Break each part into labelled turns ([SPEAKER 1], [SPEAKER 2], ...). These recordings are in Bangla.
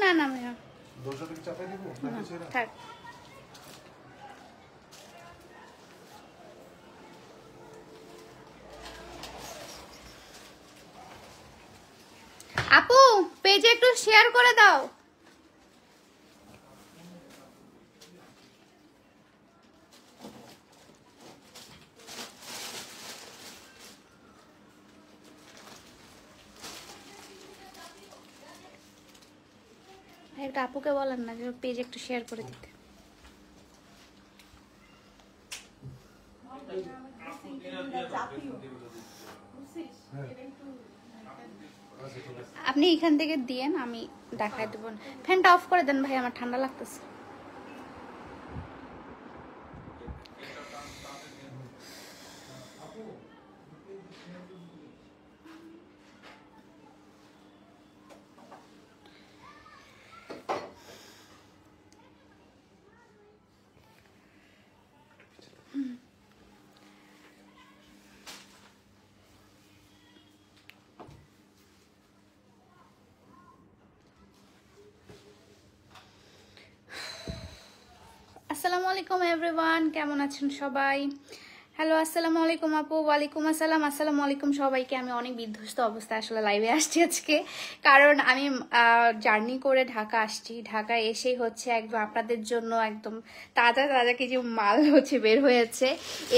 [SPEAKER 1] না না ভাইয়া থাক। আপু পেজে একটু শেয়ার করে দাও। একটা আপুকে বলেন না যে পেজ একটু শেয়ার করে দিতে। আপনি এখান থেকে দিয়েন, আমি দেখাই দেব। ফ্যানটা অফ করে দেন ভাই, আমার ঠান্ডা লাগতেছে। আসসালামু আলাইকুম এভরিওয়ান, কেমন আছেন সবাই? হ্যালো, আসসালামু আলাইকুম আপু। ওয়ালাইকুম আসসালাম। আসসালামু আলাইকুম সবাইকে। আমি অনেক বিধ্বস্ত অবস্থায় আসলে লাইভে আসছি আজকে, কারণ আমি জার্নি করে ঢাকা আসছি। ঢাকা এসেই হচ্ছে একদম আপনাদের জন্য একদম তাজা তাজা কিছু মাল হচ্ছে বের হয়েছে,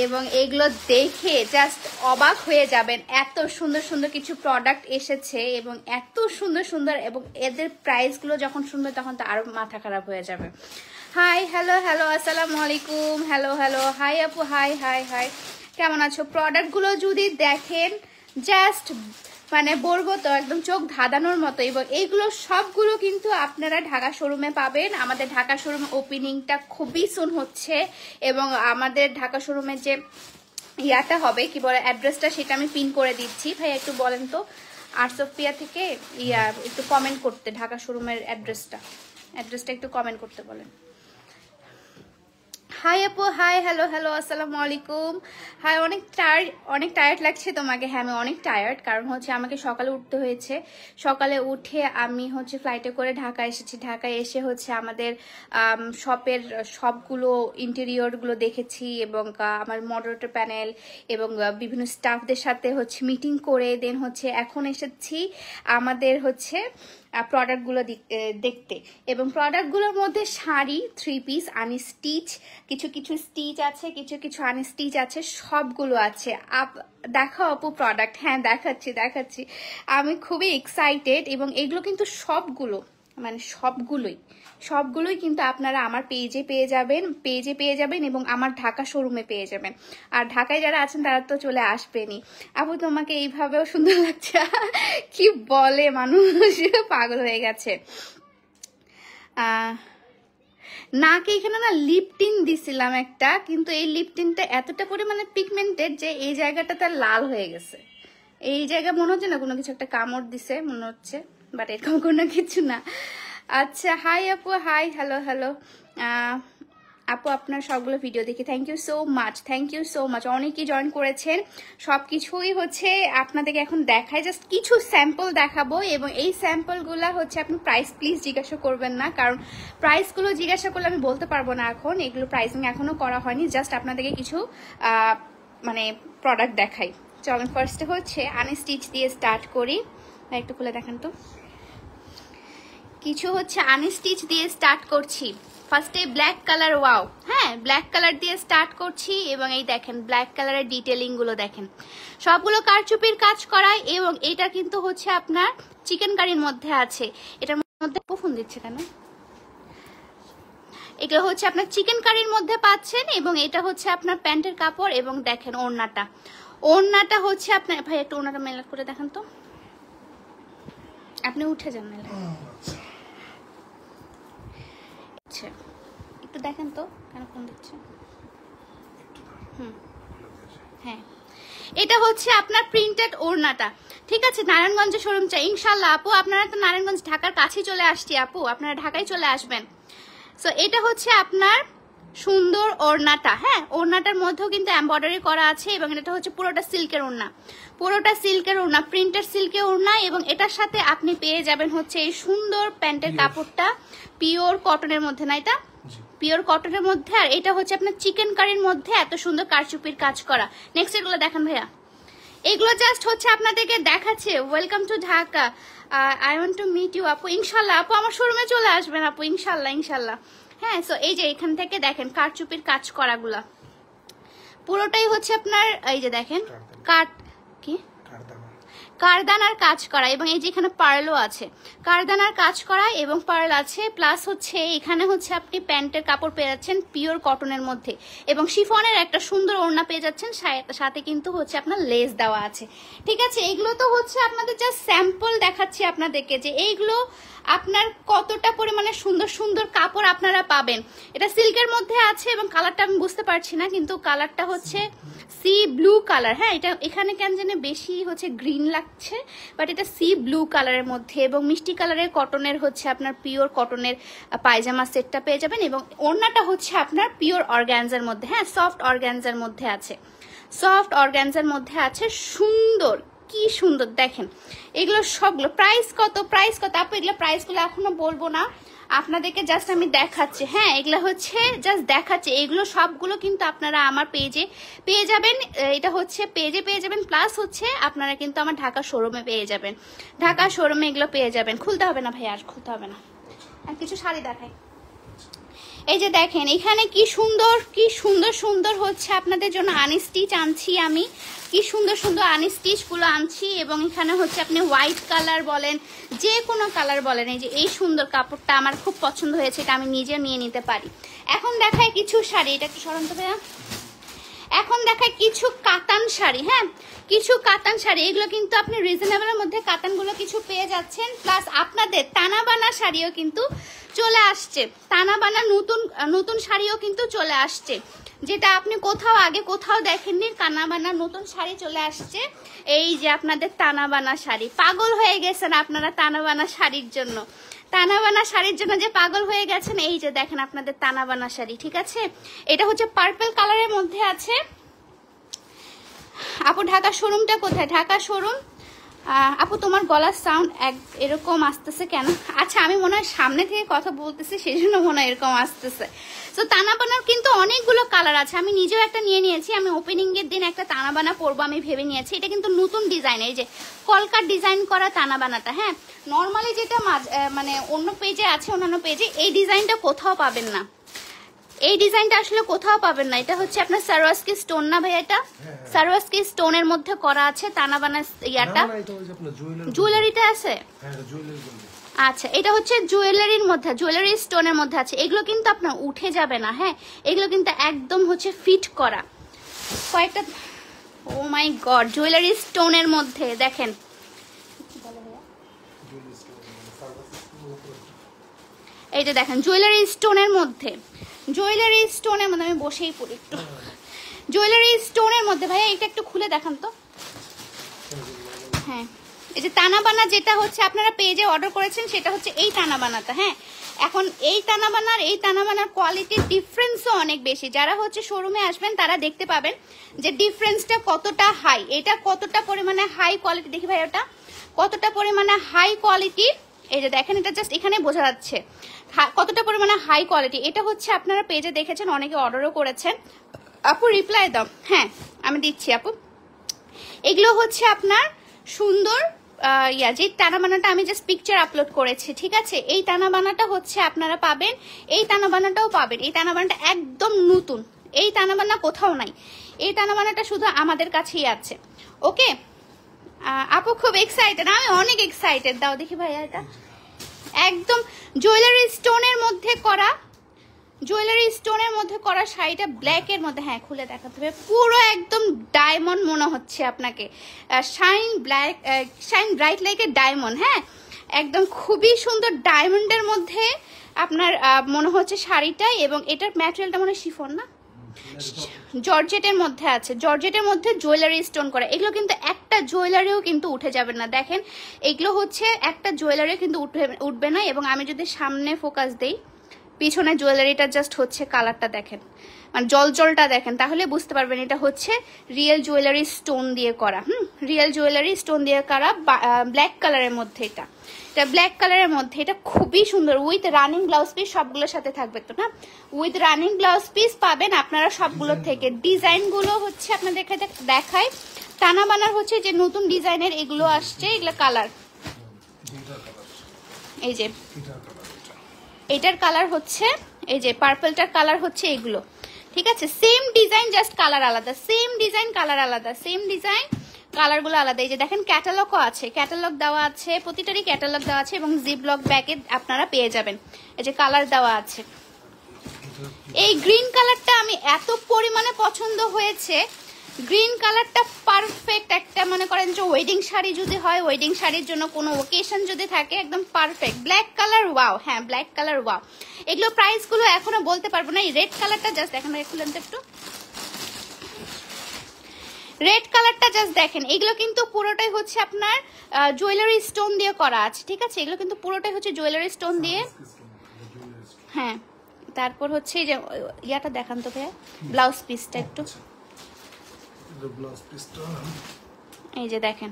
[SPEAKER 1] এবং এগুলো দেখে জাস্ট অবাক হয়ে যাবেন। এত সুন্দর সুন্দর কিছু প্রোডাক্ট এসেছে এবং এত সুন্দর সুন্দর, এবং এদের প্রাইসগুলো যখন শুনবে তখন তো আরো মাথা খারাপ হয়ে যাবে। হাই, হ্যালো হ্যালো, আসসালামু আলাইকুম। হ্যালো হ্যালো, হাই আপু, হাই হাই হাই, কেমন আছো? প্রোডাক্টগুলো যদি দেখেন জাস্ট মানে বলবো তো একদম চোখ ধাঁধানোর মতো, এবং এইগুলো সবগুলো কিন্তু আপনারা ঢাকা শোরুমে পাবেন। আমাদের ঢাকা শোরুম ওপেনিংটা খুবই সুন হচ্ছে, এবং আমাদের ঢাকা শোরুমের যে ইয়াটা হবে কি বলে অ্যাড্রেসটা, সেটা আমি পিন করে দিচ্ছি। ভাই একটু বলেন তো আর্টসোফিয়া থেকে একটু কমেন্ট করতে, ঢাকা শোরুমের অ্যাড্রেসটা একটু কমেন্ট করতে বলেন। হাই আপু, হাই, হ্যালো হ্যালো, আসসালামু আলাইকুম। হাই, অনেক টায়ার্ড লাগছে তোমাকে? হ্যাঁ, আমি অনেক টায়ার্ড, কারণ হচ্ছে আমাকে সকালে উঠতে হয়েছে। সকালে উঠে আমি হচ্ছে ফ্লাইটে করে ঢাকা এসেছি। ঢাকায় এসে হচ্ছে আমাদের শপের সবগুলো ইন্টেরিয়রগুলো দেখেছি, এবং আমার মডারেটর প্যানেল এবং বিভিন্ন স্টাফদের সাথে হচ্ছে মিটিং করে দেন হচ্ছে এখন এসেছি আমাদের হচ্ছে প্রোডাক্টগুলো দেখতে। এবং প্রোডাক্টগুলোর মধ্যে শাড়ি, 3 পিস, আনস্টিচ, কিছু কিছু স্টিচ আছে, কিছু কিছু আনস্টিচ আছে, সবগুলো আছে। দেখাও আপু প্রোডাক্ট। হ্যাঁ, দেখাচ্ছি। আমি খুবই এক্সাইটেড, এবং এগুলো কিন্তু মানে সবগুলোই কিন্তু আপনারা আমার পেজে পেয়ে যাবেন এবং আমার ঢাকা শোরুমে পেয়ে যাবেন। আর ঢাকায় যারা আছেন তারা তো চলে আসবেনই। আপু তোমাকে এইভাবেও সুন্দর লাগছে। কি বলে মানুষ, পাগল হয়ে গেছে। নাকে এখানে না লিপটিন দিছিলাম একটা, কিন্তু এই লিপটিনটা এতটা পরিমাণে পিগমেন্টেড যে এই জায়গাটা তার লাল হয়ে গেছে। এই জায়গা মনে হচ্ছে না কোনো কিছু একটা কামড় দিছে মনে হচ্ছে, বাট এরকম কোনো কিছু না। আচ্ছা, হাই আপু, হাই, হ্যালো হ্যালো। আপু আপনার সবগুলো ভিডিও দেখি, থ্যাংক ইউ সো মাচ। অনেকেই জয়েন করেছেন। সব কিছুই হচ্ছে আপনাদেরকে এখন দেখায়, জাস্ট কিছু স্যাম্পল দেখাবো, এবং এই স্যাম্পলগুলো হচ্ছে আপনি প্রাইস প্লিজ জিজ্ঞাসা করবেন না, কারণ প্রাইসগুলো জিজ্ঞাসা করলে আমি বলতে পারবো না এখন। এগুলো প্রাইসিং এখনো করা হয়নি, জাস্ট আপনাদেরকে কিছু মানে প্রোডাক্ট দেখাই। চলেন ফার্স্টে হচ্ছে আনস্টিচ দিয়ে স্টার্ট করি। একটু খুলে দেখেন তো। কিছু হচ্ছে আনস্টিচ দিয়ে স্টার্ট করছি। ফার্স্টে ব্ল্যাক কালার, ওয়াও, হ্যাঁ ব্ল্যাক কালার দিয়ে স্টার্ট করছি, এবং এই দেখেন ব্ল্যাক কালারের ডিটেলিং গুলো দেখেন, সবগুলো কারচুপির কাজ করা, এবং এটা কিন্তু হচ্ছে আপনার চিকেন কারির মধ্যে আছে। এটার মধ্যে ফোন দিচ্ছে কেন? এগুলো হচ্ছে আপনার চিকেন কারির মধ্যে পাচ্ছেন, এবং এটা হচ্ছে আপনার প্যান্টের কাপড়, এবং দেখেন ওড়নাটা হচ্ছে আপনার, ভাই একটু ওড়নাটা মেলা করে দেখেন তো, আপনি উঠে যান মেলা। আচ্ছা, একটু দেখেন তো কেন ফোন দিচ্ছে। হ্যাঁ, এটা হচ্ছে আপনার প্রিন্টেড ওড়নাটা, ঠিক আছে? নারায়ণগঞ্জে শোরুম চাই ইনশাল্লাহ। আপু আপনারা তো নারায়ণগঞ্জ ঢাকার কাছেই চলে আসছি, আপু আপনারা ঢাকায় চলে আসবেন। সো এটা হচ্ছে আপনার সুন্দর ওড়নাটা, হ্যাঁ ওড়নাটার মধ্যেও কিন্তু এমব্রয়ডারি করা আছে এবং এটা হচ্ছে পুরোটা সিল্কের ওড়না, পুরোটা সিল্কের ওড়না, প্রিন্টেড সিল্কের ওড়না। এবং এটার সাথে আপনি পেয়ে যাবেন হচ্ছে এই সুন্দর প্যান্টের কাপড়টা পিওর কটনের মধ্যে, না এটা পিওর কটনের মধ্যে। আর এটা হচ্ছে আপনার চিকেন কারির মধ্যে এত সুন্দর কারচুপির কাজ করা। নেক্সট এগুলো দেখেন ভাইয়া, এগুলো জাস্ট হচ্ছে আপনাদেরকে দেখাচ্ছে। Welcome to Dhaka, I want to meet you আপু। ইনশাল্লাহ আপু আমার শোরুমে চলে আসবেন আপু, ইনশাল্লাহ ইনশাল্লাহ। হ্যাঁ, সো এই যে এখান থেকে দেখেন কারচুপির কাজ করাগুলা পুরোটাই হচ্ছে আপনার এই যে দেখেন কারদানার কাজ করা এবং এই যে এখানে পার্লও আছে, কারদানার কাজ করা এবং পার্ল আছে। প্লাস হচ্ছে এখানে হচ্ছে আপনি প্যান্টের কাপড় পেয়ে যাচ্ছেন পিওর কটনের মধ্যে এবং শিফনের একটা সুন্দর ওড়না পেয়ে যাচ্ছেন, সাথে কিন্তু হচ্ছে আপনার লেস দেওয়া আছে। ঠিক আছে, এগুলো তো হচ্ছে আপনাদের জাস্ট স্যাম্পল দেখাচ্ছি আপনাদেরকে যে এইগুলো আপনার কতটা পরিমাণে সুন্দর সুন্দর কাপড় আপনারা পাবেন। এটা সিল্কের মধ্যে আছে এবং কালারটা আমি বুঝতে পারছি না, কিন্তু কালারটা হচ্ছে সি ব্লু কালার। হ্যাঁ, এটা এখানে কেন জানে বেশি হচ্ছে গ্রিন লাগছে, বাট এটা সি ব্লু কালারের মধ্যে এবং মিষ্টি কালারের কটনের হচ্ছে আপনার পিওর কটনের পায়জামা সেটটা পেয়ে যাবেন এবং ওড়নাটা হচ্ছে আপনার পিওর অর্গানজার মধ্যে, হ্যাঁ সফট অর্গানজার মধ্যে আছে, সফট অর্গানজার মধ্যে আছে। সুন্দর, কি সুন্দর দেখেন এগুলো সবগুলো। প্রাইস কত, প্রাইস কত আপু? এগুলো প্রাইসগুলো এখনো বলবো না, আপনাদেরকে জাস্ট আমি দেখাচ্ছি। হ্যাঁ, এগুলো হচ্ছে জাস্ট দেখাচ্ছি, এগুলো সবগুলো কিন্তু আপনারা আমার পেজে পেয়ে যাবেন। এটা হচ্ছে পেজে পেয়ে যাবেন, প্লাস হচ্ছে আপনারা কিন্তু আমার ঢাকা শোরুমে পেয়ে যাবেন, ঢাকা শোরুমে এগুলো পেয়ে যাবেন। খুলতে হবে না ভাই, আর খুলতে হবে না। আর কিছু শাড়ি দেখাই, এই যে দেখেন এখানে কি সুন্দর কি সুন্দর সুন্দর হচ্ছে আপনাদের জন্য আনস্টিচ আনছি আমি, কি সুন্দর সুন্দর আনস্টিচ গুলো আনছি এবং এখানে হচ্ছে আপনি হোয়াইট কালার বলেন যে কোনো কালার বলেন। এই যে এই সুন্দর কাপড়টা আমার খুব পছন্দ হয়েছে, এটা আমি নিজে নিয়ে নিতে পারি। এখন দেখায় কিছু শাড়ি, এটা একটু সরন্ত ভাইয়া। এখন দেখায় কিছু কাতান শাড়ি, হ্যাঁ কিছু কাতান শাড়ি, এগুলো কিন্তু আপনি রিজনেবলের মধ্যে কাতানগুলো কিছু পেয়ে যাচ্ছেন। প্লাস আপনাদের টানা বানা শাড়িও কিন্তু চলে আসছে, টানা বানা নতুন নতুন শাড়িও কিন্তু চলে আসছে, যেটা আপনি কোথাও আগে কোথাও দেখেননি। টানা বানা নতুন শাড়ি চলে আসছে, এই যে আপনাদের টানা বানা শাড়ি। পাগল হয়ে গেছেন আপনারা টানা বানা শাড়ির জন্য, টানা বানা শাড়ির জন্য যে পাগল হয়ে গেছেন। এই যে দেখেন আপনাদের টানা বানা শাড়ি, ঠিক আছে। এটা হচ্ছে পার্পল কালারের মধ্যে আছে। আপু ঢাকা শোরুমটা কোথায়? ঢাকা শোরুম আপু তোমার গলার সাউন্ড এরকম আসতেছে কেন? আচ্ছা, আমি মনে হয় সামনে থেকে কথা বলতেছি সেই জন্য মনে হয় এরকম আসতেছে। তো তানাবানার কিন্তু অনেকগুলো কালার আছে, আমি নিজেও একটা নিয়ে নিয়েছি। আমি ওপেনিং এর দিন একটা তানাবানা পরবো আমি ভেবে নিয়েছি। এটা কিন্তু নতুন ডিজাইন, এই যে কলকার ডিজাইন করা তানাবানাটা। হ্যাঁ, নর্মালি যেটা মানে অন্য পেজে আছে, অন্যান্য পেজে এই ডিজাইনটা কোথাও পাবেন না, এই ডিজাইনটা আসলে কোথাও পাবেন না। এটা হচ্ছে আপনার সারওয়াস্কি স্টোন না ভাই? এটা সারওয়াস্কি স্টোনের মধ্যে করা আছে তানাবানা ইয়াটা, জুয়েলারিটা আছে। আচ্ছা, এটা হচ্ছে জুয়েলারির মধ্যে, জুয়েলারি স্টোনের মধ্যে আছে। এগুলো কিন্তু আপনার উঠে যাবে না, হ্যাঁ এগুলো কিন্তু একদম হচ্ছে ফিট করা। কয়েকটা ও মাই গড, জুয়েলারি স্টোনের মধ্যে দেখেন, এই যে দেখেন জুয়েলারি স্টোনের মধ্যে, জুয়েলারি স্টোনের মধ্যে আমি বসেই পড়ি একটু। জুয়েলারি স্টোনের মধ্যে ভাইয়া এটা একটু খুলে দেখান তো। হ্যাঁ, এই যে তানাবানা যেটা হচ্ছে আপনারা পেজে অর্ডার করেছেন সেটা হচ্ছে এই তানাবানাটা। হ্যাঁ, এখন এই তানাবানার কোয়ালিটির ডিফারেন্সও অনেক বেশি। যারা হচ্ছে শোরুমে আসবেন তারা দেখতে পাবেন যে ডিফারেন্সটা কতটা হাই, এটা কতটা পরিমাণে হাই কোয়ালিটি। দেখি ভাই ওটা কতটা পরিমাণে হাই কোয়ালিটি। এই যে দেখেন, এটা জাস্ট এখানে বোঝা যাচ্ছে কতটা পরিমাণে হাই কোয়ালিটি। এটা হচ্ছে আপনারা পেজে দেখেছেন, অনেকে অর্ডারও করেছেন। আপু রিপ্লাই দাও। হ্যাঁ আমি দিচ্ছি আপু। এগুলো হচ্ছে আপনার সুন্দর যে টানাবানাটা আমি জাস্ট পিকচার আপলোড করেছি, ঠিক আছে। এই টানাবানাটা হচ্ছে আপনারা পাবেন, এই টানাবানাটাও পাবেন। এই টানাবানাটা একদম নতুন, এই টানাবানা কোথাও নাই, এই টানাবানাটা শুধু আমাদের কাছেই আছে। ওকে আপু খুব এক্সাইটেড, আমি অনেক এক্সাইটেড। দাও দেখি ভাইয়া, এটা একদম জুয়েলারি স্টোনের মধ্যে করা, জুয়েলারি স্টোনের মধ্যে করা শাড়িটা ব্ল্যাকের মধ্যে। হ্যাঁ খুলে দেখাতে হবে, পুরো একদম ডায়মন্ড মনে হচ্ছে আপনাকে, shine black, shine bright like a diamond. হ্যাঁ একদম খুবই সুন্দর ডায়মন্ডের মধ্যে আপনার মনে হচ্ছে শাড়িটা। এবং এটার ম্যাটেরিয়ালটা মনে হয় শিফন না, জর্জেটের মধ্যে আছে, জর্জেটের মধ্যে জুয়েলারি স্টোন করা। এগুলো কিন্তু একটা জুয়েলারিও কিন্তু উঠে যাবে না। দেখেন এগুলো হচ্ছে একটা জুয়েলারিও কিন্তু উঠবে না। এবং আমি যদি সামনে ফোকাস দেই, পিছনে জুয়েলারিটা জাস্ট হচ্ছে কালারটা দেখেন, মানে জলটা দেখেন, তাহলে বুঝতে পারবেন এটা হচ্ছে রিয়েল জুয়েলারি স্টোন দিয়ে করা। রিয়েল জুয়েলারি স্টোন দিয়ে করা, ব্ল্যাক কালারের মধ্যে। এটা ব্ল্যাক কালারের মধ্যে, এটা খুবই সুন্দর। উইথ রানিং ব্লাউজ পিস সবগুলোর সাথে থাকবে তো না? উইথ রানিং ব্লাউজ পিস পাবেন আপনারা সবগুলোর থেকে। ডিজাইনগুলো হচ্ছে আপনাদেরকে দেখায়, টানা বানার হচ্ছে যে নতুন ডিজাইনের এগুলো আসছে, এগুলো কালার। এই যে এটার কালার হচ্ছে, এই যে পার্পলটার কালার হচ্ছে এগুলো, ঠিক আছে? সেম ডিজাইন, জাস্ট কালার আলাদা। সেম ডিজাইন, কালার আলাদা। সেম ডিজাইন, কালারগুলো আলাদা। এই যে দেখেন ক্যাটালগও আছে, ক্যাটালগ দেওয়া আছে, প্রতিটারই ক্যাটালগ দেওয়া আছে এবং জিপলক ব্যাগে আপনারা পেয়ে যাবেন। এই যে কালার দেওয়া আছে। এই গ্রিন কালারটা আমি এত পরিমাণে পছন্দ হয়েছে, গ্রিন কালারটা পারফেক্ট একটা, মনে করেন যে ওয়েডিং শাড়ি যদি হয়, ওয়েডিং শাড়ির জন্য কোনো ওকেশন যদি থাকে, একদম পারফেক্ট। ব্ল্যাক কালার ওয়াও, হ্যাঁ ব্ল্যাক কালার ওয়াও। এগুলো প্রাইসগুলো এখনো বলতে পারবো না। এই রেড কালারটা জাস্ট দেখেন, খুলেন তো একটু, রেড কালারটা জাস্ট দেখেন। এগুলো কিন্তু পুরোটাই হচ্ছে আপনার জুয়েলারি স্টোন দিয়ে করা আছে, ঠিক আছে? এগুলো কিন্তু পুরোটাই হচ্ছে জুয়েলারি স্টোন দিয়ে, হ্যাঁ। তারপর হচ্ছে যে ইয়াটা দেখান তো ভাইয়া, ব্লাউজ পিসটা একটু, এই যে দেখেন,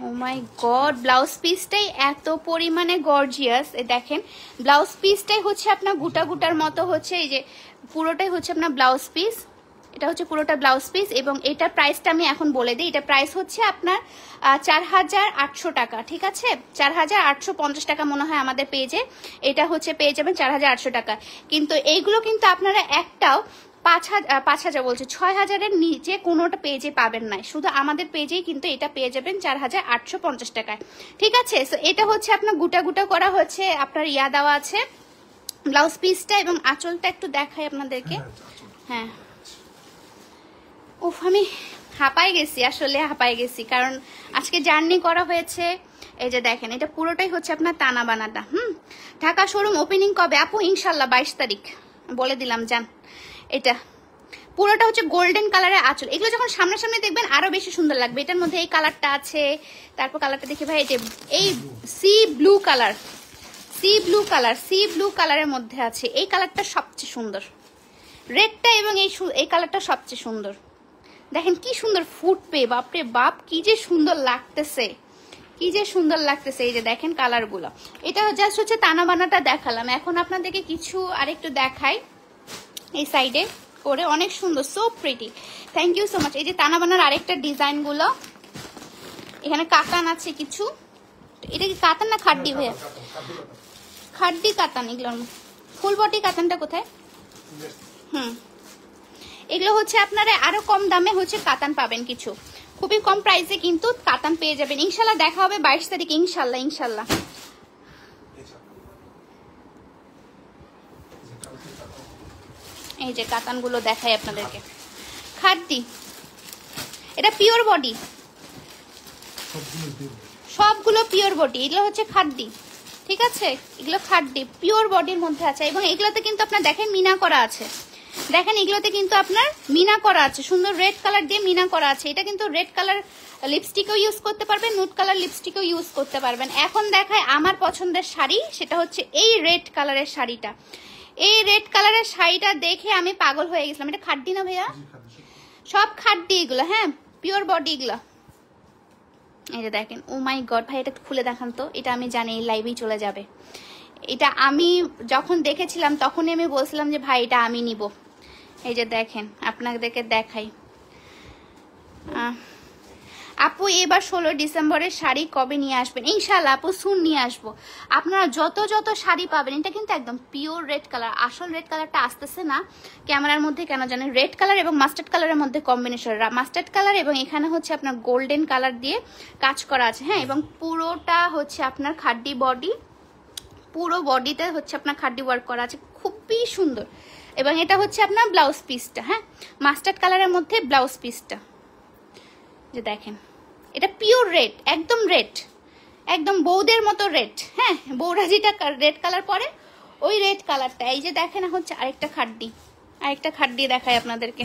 [SPEAKER 1] ও মাই গড, ব্লাউজ পিসটাই এত পরিমাণে গর্জিয়াস। দেখেন ব্লাউজ পিসটাই হচ্ছে আপনার গুটা গুটার মতো হচ্ছে, এই যে পুরোটাই হচ্ছে আপনার ব্লাউজ পিস। এটা হচ্ছে পুরোটা ব্লাউজ পিস এবং এটার প্রাইসটা আমি এখন বলে দিই। এটা প্রাইস হচ্ছে আপনার 4800 টাকা, ঠিক আছে? 4850 টাকা মনে হয় আমাদের পেজে। এটা হচ্ছে পেয়ে যাবেন 4800 টাকা। কিন্তু এইগুলো কিন্তু আপনারা একটাও 5000 বলছে, 6000-এর নিচে কোনোটা পেজে পাবেন না। শুধু আমাদের পেজেই কিন্তু এটা পেয়ে যাবেন 4850 টাকায়, ঠিক আছে? সো এটা হচ্ছে আপনার গুটা গুটা করা হচ্ছে, আপনার ইয়া দেওয়া আছে ব্লাউজ পিসটা এবং আঁচলটা একটু দেখাই আপনাদেরকে। হ্যাঁ, উফ, আমি হাঁপাই গেছি, আসলে হাঁপাই গেছি, কারণ আজকে জার্নি করা হয়েছে। এই যে দেখেন, এটা পুরোটাই হচ্ছে আপনার টানা বানাটা। ঢাকা শোরুম ওপেনিং কবে আপু? ইনশাল্লাহ 22 তারিখ, বলে দিলাম। যান, এটা পুরোটা হচ্ছে গোল্ডেন কালারের আঁচল। এগুলো যখন সামনাসামনি দেখবেন আরো বেশি সুন্দর লাগবে। এটার মধ্যে এই কালারটা আছে, তারপর কালারটা দেখি ভাই, এই যে এই C blue colour, C blue colour, C blue কালারের মধ্যে আছে। এই কালারটা সবচেয়ে সুন্দর, রেডটা, এবং এই কালারটা সবচেয়ে সুন্দর। দেখেন কি সুন্দর ফুটবে, বাপরে বাপ, কি যে সুন্দর লাগতেছে, কি যে সুন্দর লাগতেছে। এই যে দেখেন কালারগুলো। এটা জাস্ট হচ্ছে টানা বানাটা দেখালাম, এখন আপনাদেরকে কিছু আরেকটু দেখাই। এই সাইডে করে অনেক সুন্দর, so pretty, thank you so much. এই যে টানা বানার আরেকটা ডিজাইনগুলো, এখানে কাতান আছে কিছু। এটা কি কাতান না খাড্ডি ভাইয়া? খাড্ডি কাতান। এগুলোর ফুল বডি কাতানটা কোথায়? এগুলো হচ্ছে আপনারা আরো কম দামে হচ্ছে কাতান পাবেন, কিছু খুবই কম প্রাইসে কিন্তু কাতান পেয়ে যাবেন। ইনশাল্লাহ দেখা হবে 22 তারিখ, ইনশাল্লাহ ইনশাল্লাহ। এই যে কাতানগুলো দেখাই আপনাদেরকে, খাড্ডি, এটা পিওর বডি, সবগুলো পিওর বডি। এগুলো হচ্ছে খাড্ডি, ঠিক আছে? এগুলো খাড্ডি পিওর বডির মধ্যে আছে এবং এগুলোতে কিন্তু আপনার দেখেন মিনা করা আছে। দেখেন এগুলোতে কিন্তু আপনার মিনা করা আছে, সুন্দর রেড কালার দিয়ে মিনা করা আছে। এটা কিন্তু রেড কালার লিপস্টিকও ইউজ করতে পারবেন, নুড কালার লিপস্টিকও ইউজ করতে পারবেন। এখন দেখায় আমার পছন্দের শাড়ি, সেটা হচ্ছে এই রেড কালারের শাড়িটা। এই রেড কালারের শাড়িটা দেখে আমি পাগল হয়ে গেছিলাম। এটা খাড্ডি না ভাইয়া? সব খাড্ডি এগুলো, হ্যাঁ পিওর বডি এগুলো। এই যে দেখেন, ও মাই গড ভাই, এটা খুলে দেখান তো। এটা আমি জানি এই লাইভেই চলে যাবে। এটা আমি যখন দেখেছিলাম তখনই আমি বলছিলাম যে ভাই এটা আমি নিব। এই যে দেখেন, আপনাদেরকে দেখাই। আপু এবার 16 ডিসেম্বরের শাড়ি কবে নিয়ে আসবেন? ইনশাল্লাহ আপু সুন নিয়ে আসবো। আপনারা যত যত শাড়ি পাবেন, এটা কিন্তু একদম পিওর রেড কালার। আসল রেড কালারটা আসতেছে না ক্যামেরার মধ্যে, কেন জানেন? রেড কালার এবং মাস্টার্ড কালারের মধ্যে কম্বিনেশন, মাস্টার্ড কালার এবং এখানে হচ্ছে আপনার গোল্ডেন কালার দিয়ে কাজ করা আছে, হ্যাঁ। এবং পুরোটা হচ্ছে আপনার খাড্ডি বডি, পুরো বডিতে হচ্ছে আপনার খাড্ডি ওয়ার্ক করা আছে, খুবই সুন্দর। এবং এটা হচ্ছে আপনার ব্লাউজ পিসটা, হ্যাঁ মাস্টার্ড কালারের মধ্যে ব্লাউজ পিসটা। যে দেখেন, এটা পিওর রেড, একদম রেড, একদম বৌদের মতো রেড, হ্যাঁ বৌরা যেটা রেড কালার পরে ওই রেড কালারটা। এই যে দেখেন হচ্ছে আরেকটা খাড্ডি, আরেকটা খাড্ডি দেখায় আপনাদেরকে।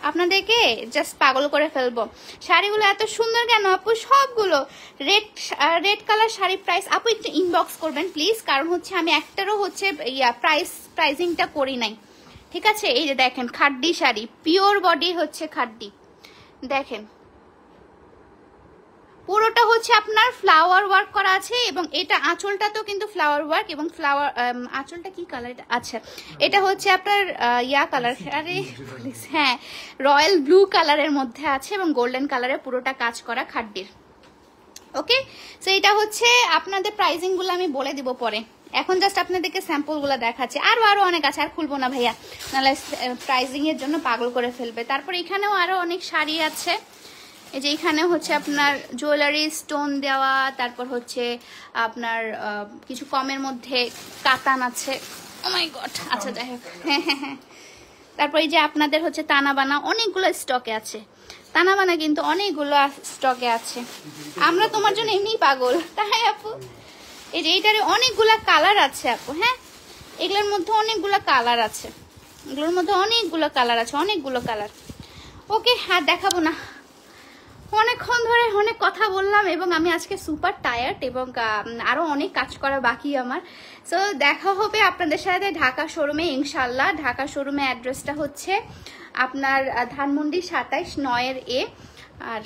[SPEAKER 1] আপনাদেরকে জাস্ট পাগল করে ফেলবো। শাড়িগুলো এত সুন্দর কেন আপু, সবগুলো রেড কালার শাড়ি। প্রাইস আপু একটু ইনবক্স করবেন প্লিজ, কারণ হচ্ছে আমি একটারও হচ্ছে প্রাইজিংটা করি নাই, ঠিক আছে। এই যে দেখেন খাড্ডি শাড়ি, পিওর বডি হচ্ছে খাড্ডি, দেখেন পুরোটা হচ্ছে আপনার ফ্লাওয়ার ওয়ার্ক করা আছে, এবং এটা আঁচলটা তো কিন্তু ফ্লাওয়ার ওয়ার্ক, এবং ফ্লাওয়ার আঁচলটা কি কালার এটা, আচ্ছা এটা হচ্ছে আপনার ইয়া কালার, আরে হ্যাঁ রয়্যাল ব্লু কালারের মধ্যে আছে, এবং গোল্ডেন কালারে পুরোটা কাজ করা খাড্ডির। ওকে, সো এটা হচ্ছে আপনাদের প্রাইজিং গুলো আমি বলে দিব পরে, এখন জাস্ট আপনাদেরকে স্যাম্পল গুলো দেখাচ্ছি। আরো অনেক আছে, আর খুলবো না ভাইয়া, নাহলে প্রাইজিং এর জন্য পাগল করে ফেলবে। তারপর এখানেও আরো অনেক শাড়ি আছে, এই যে এখানে হচ্ছে আপনার জুয়েলারি স্টোন দেওয়া, তারপর হচ্ছে আপনার কিছু কমের মধ্যে কাতান আছে। ও মাই গড, আচ্ছা যাই হোক, হ্যাঁ হ্যাঁ হ্যাঁ। তারপর এই যে আপনাদের হচ্ছে তানাবানা অনেকগুলো স্টকে আছে, তানাবানা কিন্তু অনেকগুলো স্টকে আছে। আমরা তোমার জন্য এমনি পাগল, তাই আপু। এই যে এইটারে অনেকগুলা কালার আছে আপু, হ্যাঁ এগুলোর মধ্যে অনেকগুলো কালার আছে, এগুলোর মধ্যে অনেকগুলো কালার আছে, অনেকগুলো কালার। ওকে, আর দেখাবো না, অনেকক্ষণ ধরে অনেক কথা বললাম, এবং আমি আজকে সুপার টায়ার্ড, এবং আরো অনেক কাজ করা বাকি আমার। সো দেখা হবে আপনাদের সাথে ঢাকা শোরুমে ইনশাল্লাহ। ঢাকা শোরুমে অ্যাড্রেসটা হচ্ছে আপনার ধানমন্ডি 27-9 আর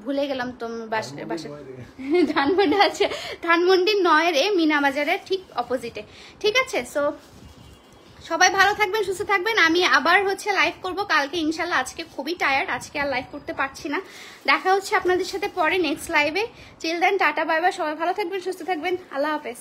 [SPEAKER 1] ভুলে গেলাম তো বাসা ধানমন্ডি আছে, ধানমন্ডি 9 মিনা বাজারের ঠিক অপোজিটে, ঠিক আছে। সো সবাই ভালো থাকবেন, সুস্থ থাকবেন। আমি আবার হচ্ছে লাইভ করব কালকে ইনশাল্লাহ। আজকে খুবই টায়ার্ড, আজকে আর লাইভ করতে পারছি না। দেখা হচ্ছে আপনাদের সাথে পরে নেক্সট লাইভে। চিল দেন, টাটা বাই বাই, সবাই ভালো থাকবেন, সুস্থ থাকবেন, আল্লাহ হাফেজ।